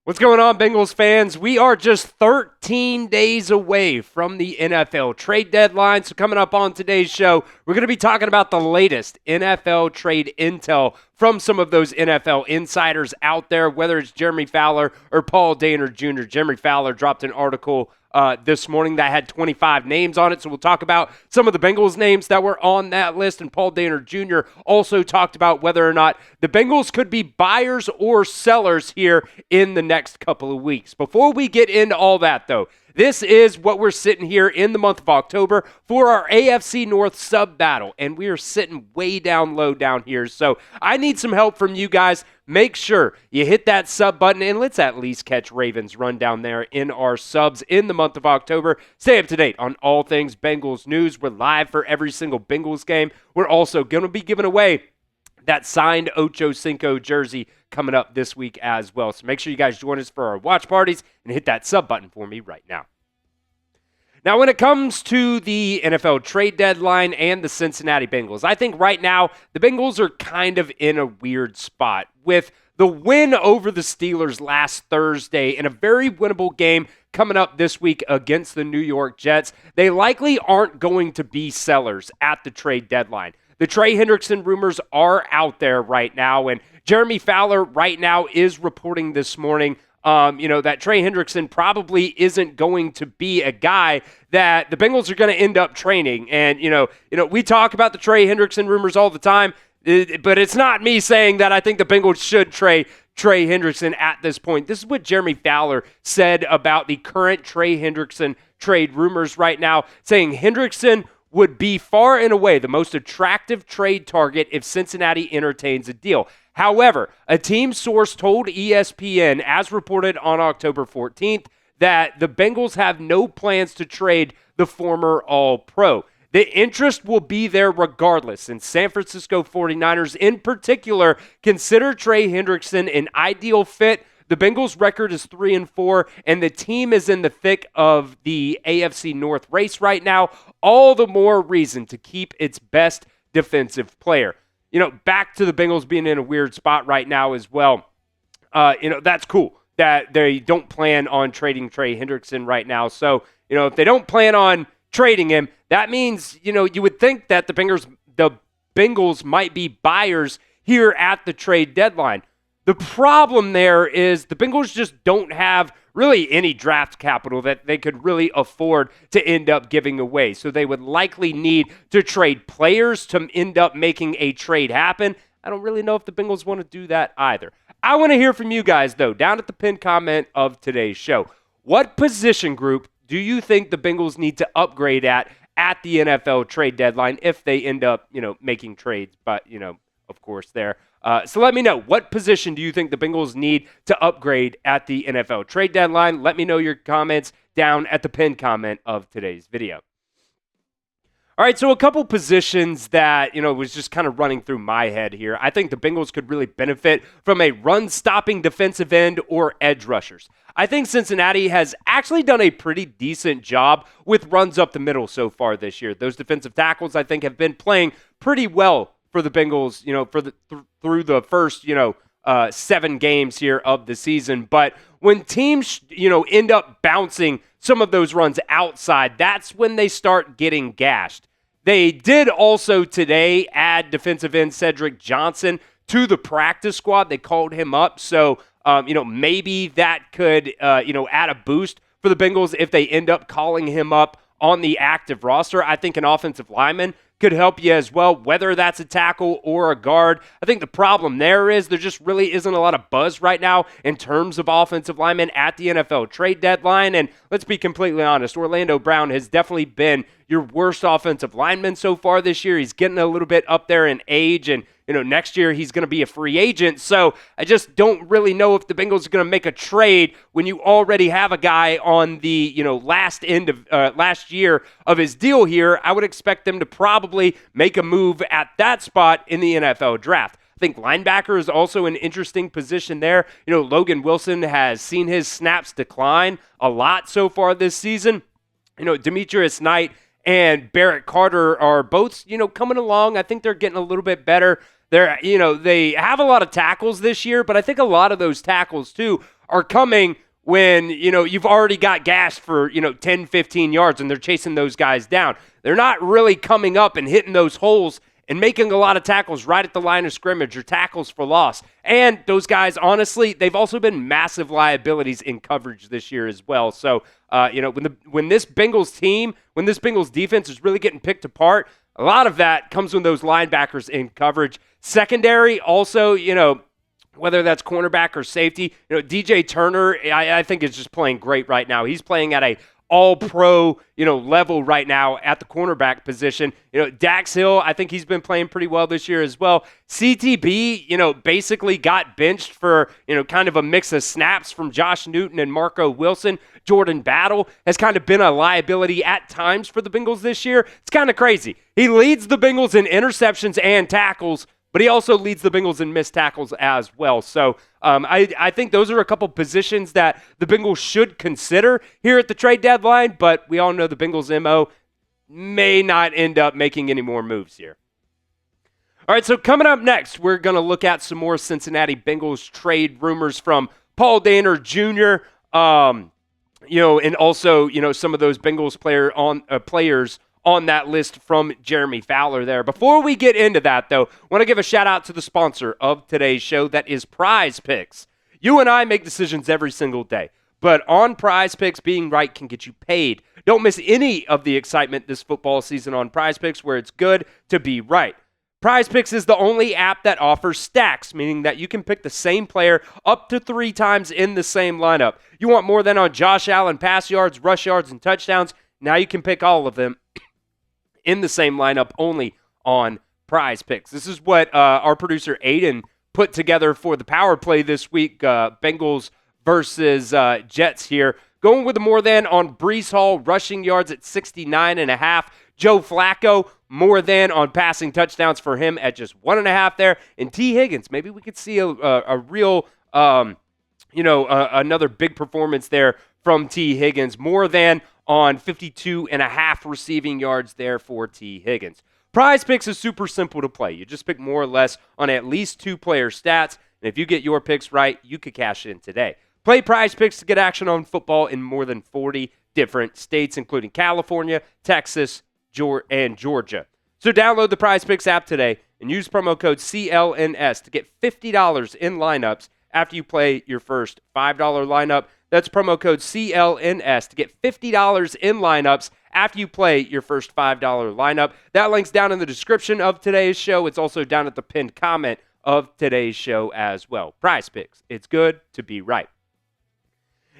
What's going on, Bengals fans? We are just 13 days away from the NFL trade deadline. So coming up on today's show, we're going to be talking about the latest NFL trade intel from some of those NFL insiders out there, whether it's Jeremy Fowler or Paul Dehner Jr. Jeremy Fowler dropped an article this morning that had 25 names on it. So we'll talk about some of the Bengals names that were on that list. And Paul Dehner Jr. also talked about whether or not the Bengals could be buyers or sellers here in the next couple of weeks. Before we get into all that, though, this is what we're sitting here in the month of October for our AFC North sub battle, and we are sitting way down low down here. So I need some help from you guys. Make sure you hit that sub button, and let's at least catch Ravens run down there in our subs in the month of October. Stay up to date on all things Bengals news. We're live for every single Bengals game. We're also going to be giving away that signed Ocho Cinco jersey coming up this week as well. So make sure you guys join us for our watch parties and hit that sub button for me right now. Now, when it comes to the NFL trade deadline and the Cincinnati Bengals, I think right now the Bengals are kind of in a weird spot. With the win over the Steelers last Thursday in a very winnable game coming up this week against the New York Jets, they likely aren't going to be sellers at the trade deadline. The Trey Hendrickson rumors are out there right now, and Jeremy Fowler right now is reporting this morning that Trey Hendrickson probably isn't going to be a guy that the Bengals are going to end up training. And, we talk about the Trey Hendrickson rumors all the time, but it's not me saying that I think the Bengals should trade Trey Hendrickson at this point. This is what Jeremy Fowler said about the current Trey Hendrickson trade rumors right now, saying Hendrickson would be far and away the most attractive trade target if Cincinnati entertains a deal. However, a team source told ESPN, as reported on October 14th, that the Bengals have no plans to trade the former All-Pro. The interest will be there regardless, and San Francisco 49ers in particular consider Trey Hendrickson an ideal fit. The Bengals' record is 3-4, and the team is in the thick of the AFC North race right now. All the more reason to keep its best defensive player. Back to the Bengals being in a weird spot right now as well. That's cool that they don't plan on trading Trey Hendrickson right now. So, if they don't plan on trading him, that means, you would think that the Bengals might be buyers here at the trade deadline. The problem there is the Bengals just don't have really any draft capital that they could really afford to end up giving away. So they would likely need to trade players to end up making a trade happen. I don't really know if the Bengals want to do that either. I want to hear from you guys, though, down at the pinned comment of today's show. What position group do you think the Bengals need to upgrade at the NFL trade deadline if they end up, making trades? But, of course, there. So let me know, what position do you think the Bengals need to upgrade at the NFL trade deadline? Let me know your comments down at the pinned comment of today's video. All right, so a couple positions that, was just kind of running through my head here. I think the Bengals could really benefit from a run-stopping defensive end or edge rushers. I think Cincinnati has actually done a pretty decent job with runs up the middle so far this year. Those defensive tackles, I think, have been playing pretty well for the Bengals, through the first, 7 games here of the season. But when teams, end up bouncing some of those runs outside, that's when they start getting gashed. They did also today add defensive end Cedric Johnson to the practice squad. They called him up. So, maybe that could, add a boost for the Bengals if they end up calling him up on the active roster. I think an offensive lineman could help you as well, whether that's a tackle or a guard. I think the problem there is there just really isn't a lot of buzz right now in terms of offensive linemen at the NFL trade deadline. And let's be completely honest, Orlando Brown has definitely been your worst offensive lineman so far this year. He's getting a little bit up there in age, and next year he's going to be a free agent. So I just don't really know if the Bengals are going to make a trade when you already have a guy on the, last year of his deal here. I would expect them to probably make a move at that spot in the NFL draft. I think linebacker is also an interesting position there. Logan Wilson has seen his snaps decline a lot so far this season. Demetrius Knight and Barrett Carter are both, coming along. I think they're getting a little bit better. They have a lot of tackles this year, but I think a lot of those tackles too are coming when, you've already got gashed for, 10, 15 yards and they're chasing those guys down. They're not really coming up and hitting those holes and making a lot of tackles right at the line of scrimmage or tackles for loss. And those guys, honestly, they've also been massive liabilities in coverage this year as well. So, when this Bengals defense is really getting picked apart, a lot of that comes when those linebackers in coverage. Secondary also, whether that's cornerback or safety, DJ Turner, I think is just playing great right now. He's playing at a all-pro, level right now at the cornerback position. Dax Hill, I think he's been playing pretty well this year as well. CTB, basically got benched for, kind of a mix of snaps from Josh Newton and Marco Wilson. Jordan Battle has kind of been a liability at times for the Bengals this year. It's kind of crazy. He leads the Bengals in interceptions and tackles, but he also leads the Bengals in missed tackles as well. So I think those are a couple positions that the Bengals should consider here at the trade deadline, but we all know the Bengals' MO may not end up making any more moves here. All right, so coming up next, we're going to look at some more Cincinnati Bengals trade rumors from Paul Dehner Jr., and also, some of those Bengals players on that list from Jeremy Fowler there. Before we get into that, though, I want to give a shout out to the sponsor of today's show, that is Prize Picks. You and I make decisions every single day, but on Prize Picks, being right can get you paid. Don't miss any of the excitement this football season on Prize Picks, where it's good to be right. Prize Picks is the only app that offers stacks, meaning that you can pick the same player up to 3 times in the same lineup. You want more than on Josh Allen pass yards, rush yards, and touchdowns? Now you can pick all of them in the same lineup only on Prize Picks. This is what our producer Aiden put together for the power play this week, Bengals versus Jets here. Going with the more than on Breece Hall, rushing yards at 69.5. Joe Flacco, more than on passing touchdowns for him at just 1.5 there. And T. Higgins, maybe we could see a real, another big performance there from T. Higgins. More than on 52.5 receiving yards there for T. Higgins. Prize Picks is super simple to play. You just pick more or less on at least 2 player stats. And if you get your picks right, you could cash in today. Play Prize Picks to get action on football in more than 40 different states, including California, Texas, and Georgia. So download the Prize Picks app today and use promo code CLNS to get $50 in lineups after you play your first $5 lineup. That's promo code CLNS to get $50 in lineups after you play your first $5 lineup. That link's down in the description of today's show. It's also down at the pinned comment of today's show as well. Prize Picks. It's good to be right.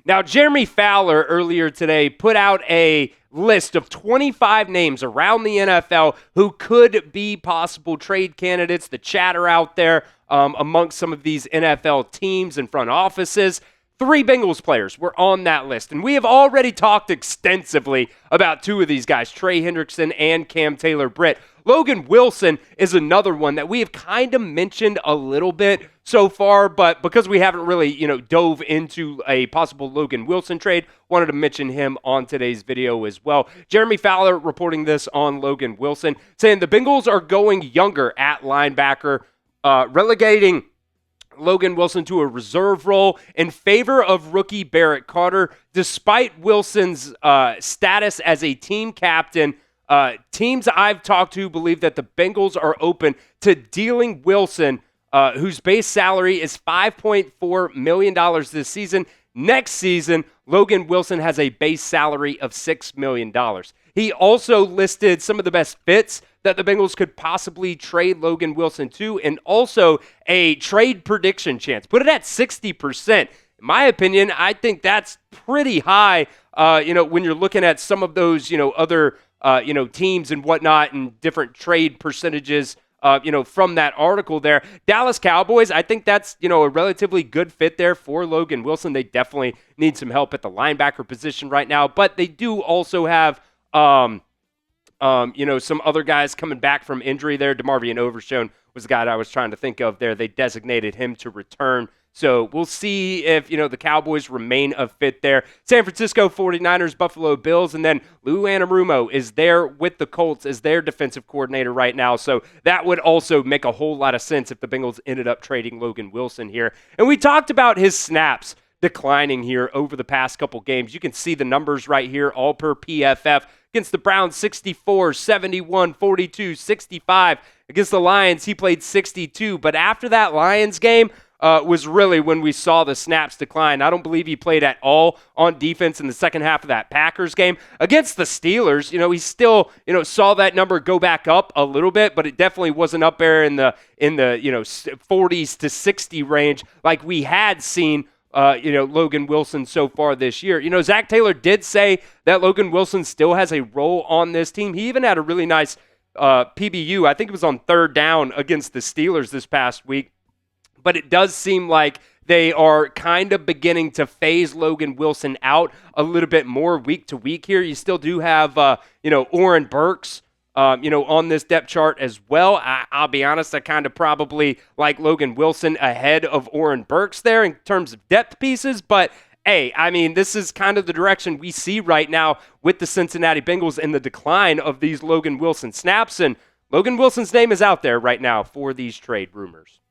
Now, Jeremy Fowler earlier today put out a list of 25 names around the NFL who could be possible trade candidates. The chatter out there amongst some of these NFL teams and front offices. 3 Bengals players were on that list, and we have already talked extensively about 2 of these guys, Trey Hendrickson and Cam Taylor-Britt. Logan Wilson is another one that we have kind of mentioned a little bit so far, but because we haven't really, dove into a possible Logan Wilson trade, wanted to mention him on today's video as well. Jeremy Fowler reporting this on Logan Wilson, saying the Bengals are going younger at linebacker, relegating Logan Wilson to a reserve role in favor of rookie Barrett Carter. Despite Wilson's status as a team captain, teams I've talked to believe that the Bengals are open to dealing Wilson, whose base salary is $5.4 million this season. Next season, Logan Wilson has a base salary of $6 million. He also listed some of the best fits that the Bengals could possibly trade Logan Wilson to, and also a trade prediction chance. Put it at 60%. In my opinion, I think that's pretty high, when you're looking at some of those, other, teams and whatnot and different trade percentages, from that article there. Dallas Cowboys, I think that's, a relatively good fit there for Logan Wilson. They definitely need some help at the linebacker position right now, but they do also have, some other guys coming back from injury there. DeMarvion Overshown was the guy that I was trying to think of there. They designated him to return So we'll see if, the Cowboys remain a fit there. San Francisco 49ers, Buffalo Bills, and then Lou Anarumo is there with the Colts as their defensive coordinator right now. So that would also make a whole lot of sense if the Bengals ended up trading Logan Wilson here. And we talked about his snaps declining here over the past couple games. You can see the numbers right here, all per PFF. Against the Browns, 64, 71, 42, 65. Against the Lions, he played 62. But after that Lions game was really when we saw the snaps decline. I don't believe he played at all on defense in the second half of that Packers game. Against the Steelers, he still, saw that number go back up a little bit, but it definitely wasn't up there in the 40s to 60 range like we had seen Logan Wilson so far this year. Zach Taylor did say that Logan Wilson still has a role on this team. He even had a really nice PBU. I think it was on third down against the Steelers this past week. But it does seem like they are kind of beginning to phase Logan Wilson out a little bit more week to week here. You still do have, Oren Burks, on this depth chart as well. I'll be honest, I kind of probably like Logan Wilson ahead of Oren Burks there in terms of depth pieces. But, hey, this is kind of the direction we see right now with the Cincinnati Bengals and the decline of these Logan Wilson snaps. And Logan Wilson's name is out there right now for these trade rumors.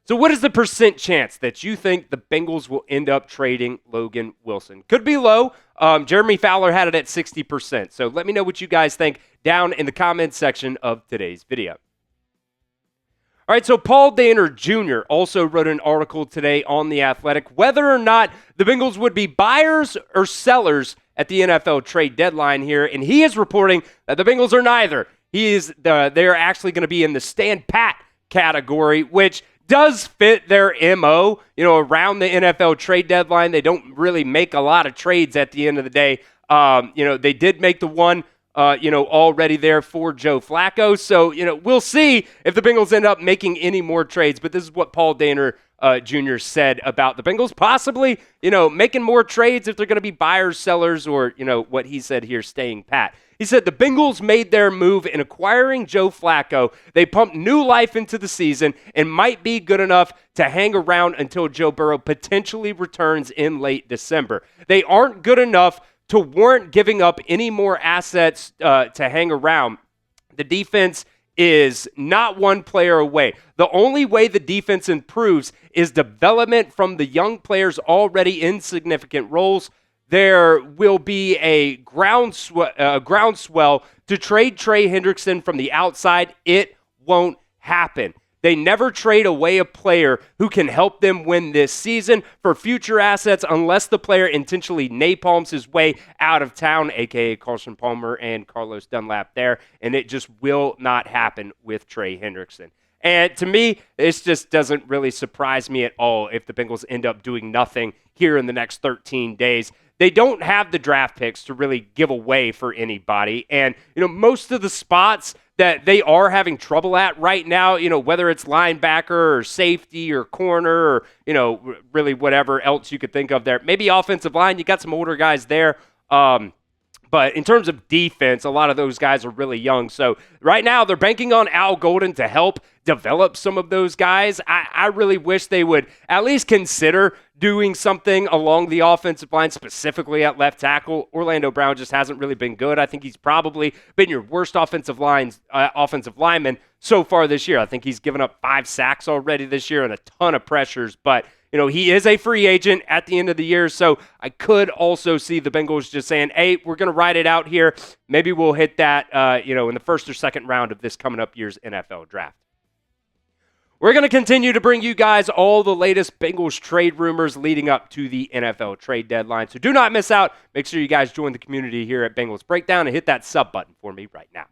So what is the percent chance that you think the Bengals will end up trading Logan Wilson? Could be low. Jeremy Fowler had it at 60%. So let me know what you guys think down in the comments section of today's video. All right, so Paul Dehner Jr. also wrote an article today on The Athletic whether or not the Bengals would be buyers or sellers at the NFL trade deadline here, and he is reporting that the Bengals are neither. They're actually going to be in the stand pat category, which does fit their MO, around the NFL trade deadline. They don't really make a lot of trades at the end of the day. They did make the one, already there for Joe Flacco. So, we'll see if the Bengals end up making any more trades. But this is what Paul Dehner Jr. said about the Bengals, possibly, making more trades if they're going to be buyers, sellers, or, what he said here, staying pat. He said the Bengals made their move in acquiring Joe Flacco. They pumped new life into the season and might be good enough to hang around until Joe Burrow potentially returns in late December. They aren't good enough to warrant giving up any more assets to hang around. The defense is not one player away. The only way the defense improves is development from the young players already in significant roles. There will be a groundswell to trade Trey Hendrickson from the outside. It won't happen. They never trade away a player who can help them win this season for future assets unless the player intentionally napalms his way out of town, a.k.a. Carson Palmer and Carlos Dunlap there, and it just will not happen with Trey Hendrickson. And to me, this just doesn't really surprise me at all if the Bengals end up doing nothing here in the next 13 days. They don't have the draft picks to really give away for anybody. And, most of the spots that they are having trouble at right now, whether it's linebacker or safety or corner or, really whatever else you could think of there. Maybe offensive line, you got some older guys there. But in terms of defense, a lot of those guys are really young. So right now they're banking on Al Golden to help develop some of those guys. I really wish they would at least consider doing something along the offensive line, specifically at left tackle. Orlando Brown just hasn't really been good. I think he's probably been your worst offensive lineman so far this year. I think he's given up 5 sacks already this year and a ton of pressures. But, he is a free agent at the end of the year. So I could also see the Bengals just saying, hey, we're going to ride it out here. Maybe we'll hit that, in the first or second round of this coming up year's NFL draft. We're going to continue to bring you guys all the latest Bengals trade rumors leading up to the NFL trade deadline. So do not miss out. Make sure you guys join the community here at Bengals Breakdown and hit that sub button for me right now.